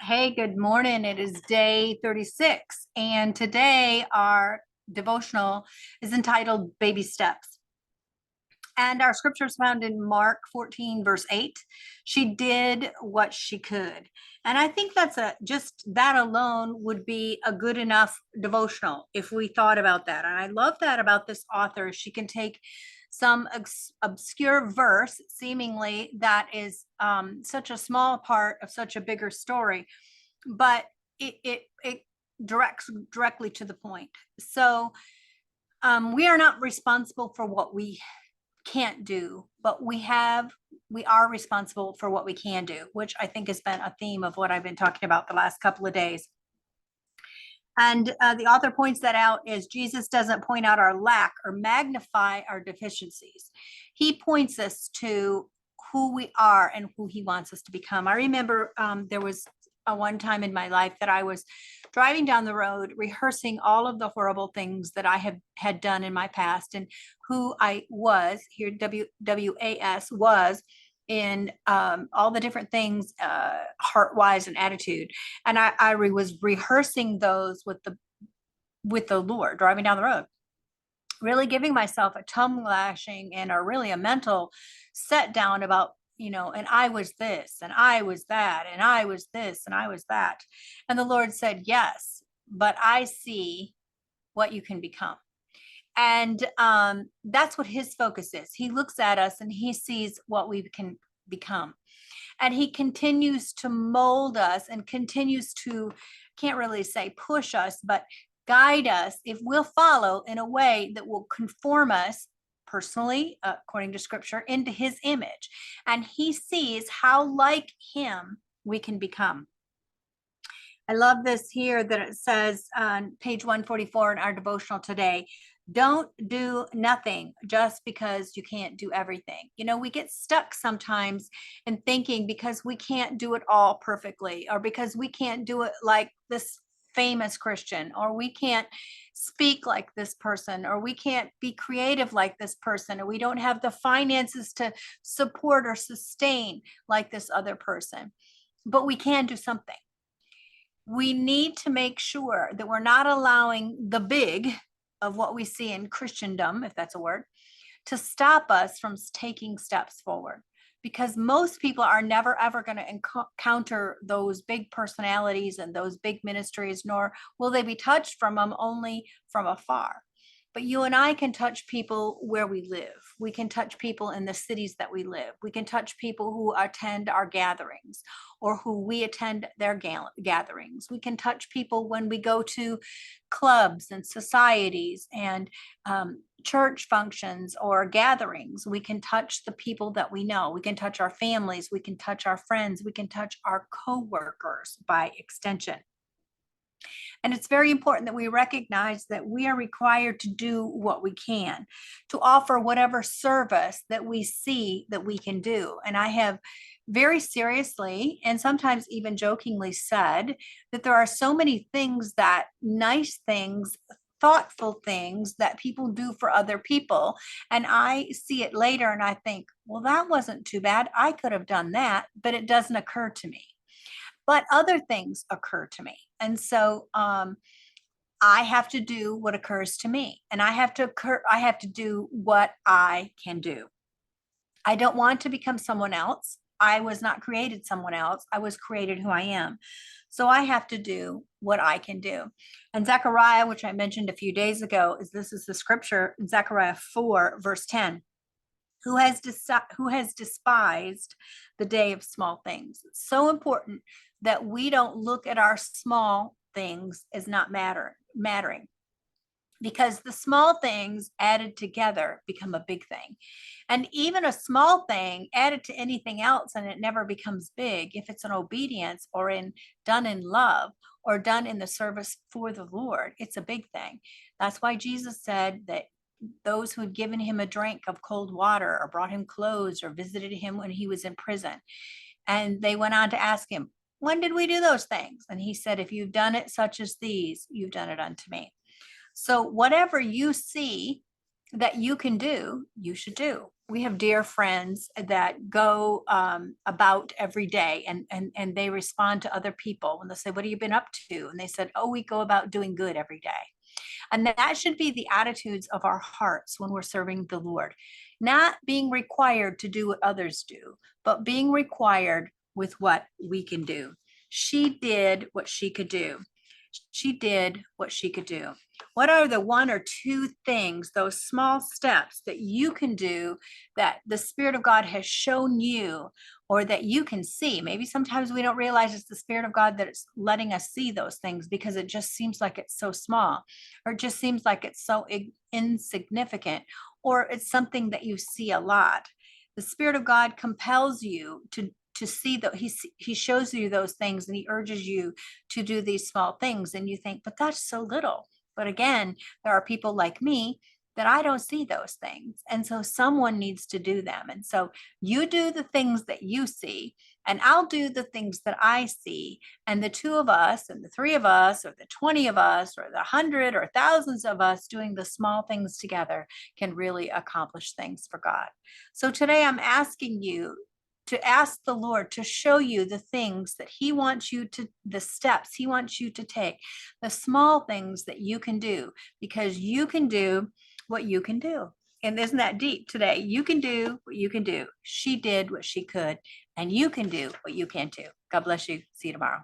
Hey, good morning. It is day 36, and today our devotional is entitled Baby Steps. And our scripture is found in Mark 14, verse 8. She did what she could. And I think just that alone would be a good enough devotional if we thought about that. And I love that about this author. She can take some obscure verse, seemingly, that is such a small part of such a bigger story, but it directs directly to the point. So we are not responsible for what we can't do, but we are responsible for what we can do, which I think has been a theme of what I've been talking about the last couple of days. And the author points that out is Jesus doesn't point out our lack or magnify our deficiencies. He points us to who we are and who he wants us to become. I remember there was a one time in my life that I was driving down the road, rehearsing all of the horrible things that I had done in my past and who I was here, WWAS was in all the different things, heart wise and attitude. And I was rehearsing those with the Lord driving down the road, really giving myself a tongue lashing and a mental set down about, and I was this and I was that and I was this and I was that. And the Lord said, yes, but I see what you can become. And that's what his focus is. He looks at us and he sees what we can become. And he continues to mold us and continues to, can't really say push us, but guide us if we'll follow in a way that will conform us personally, according to scripture, into his image. And he sees how like him we can become. I love this here that it says on page 144 in our devotional today. Don't do nothing just because you can't do everything. We get stuck sometimes in thinking because we can't do it all perfectly, or because we can't do it like this famous Christian, or we can't speak like this person, or we can't be creative like this person, or we don't have the finances to support or sustain like this other person. But we can do something. We need to make sure that we're not allowing the big of what we see in Christendom, if that's a word, to stop us from taking steps forward. Because most people are never ever going to encounter those big personalities and those big ministries, nor will they be touched from them, only from afar. But you and I can touch people where we live. We can touch people in the cities that we live. We can touch people who attend our gatherings or who we attend their gatherings. We can touch people when we go to clubs and societies and church functions or gatherings. We can touch the people that we know. We can touch our families. We can touch our friends. We can touch our coworkers by extension. And it's very important that we recognize that we are required to do what we can, to offer whatever service that we see that we can do. And I have very seriously and sometimes even jokingly said that there are so many things, that nice things, thoughtful things that people do for other people. And I see it later and I think, well, that wasn't too bad. I could have done that, but it doesn't occur to me. But other things occur to me. And so I have to do what occurs to me, and I have to do what I can do. I don't want to become someone else. I was not created someone else. I was created who I am. So I have to do what I can do. And Zechariah, which I mentioned a few days ago, this is the scripture, Zechariah 4, verse 10. Who has despised the day of small things. It's so important that we don't look at our small things as not mattering, because the small things added together become a big thing. And even a small thing added to anything else, and it never becomes big if it's in obedience or done in love or done in the service for the Lord. It's a big thing. That's why Jesus said that those who had given him a drink of cold water or brought him clothes or visited him when he was in prison, and they went on to ask him, when did we do those things? And he said, if you've done it such as these, you've done it unto me. So whatever you see that you can do, you should do. We have dear friends that go about every day, and they respond to other people when they say, what have you been up to? And they said, oh, we go about doing good every day. And that should be the attitudes of our hearts when we're serving the Lord, not being required to do what others do, but being required with what we can do. She did what she could do. She did what she could do. What are the one or two things, those small steps that you can do that the Spirit of God has shown you, or that you can see? Maybe sometimes we don't realize it's the Spirit of God that is letting us see those things because it just seems like it's so small, or it just seems like it's so insignificant, or it's something that you see a lot. The Spirit of God compels you to see that he shows you those things, and he urges you to do these small things, and you think, but that's so little. But again, there are people like me that I don't see those things, and so someone needs to do them. And so you do the things that you see, and I'll do the things that I see, and the two of us and the three of us or the 20 of us or the 100 or thousands of us doing the small things together can really accomplish things for God. So today I'm asking you to ask the Lord to show you the things that he wants you to, the steps he wants you to take, the small things that you can do, because you can do what you can do. And isn't that deep today? You can do what you can do. She did what she could, and you can do what you can too. God bless you. See you tomorrow.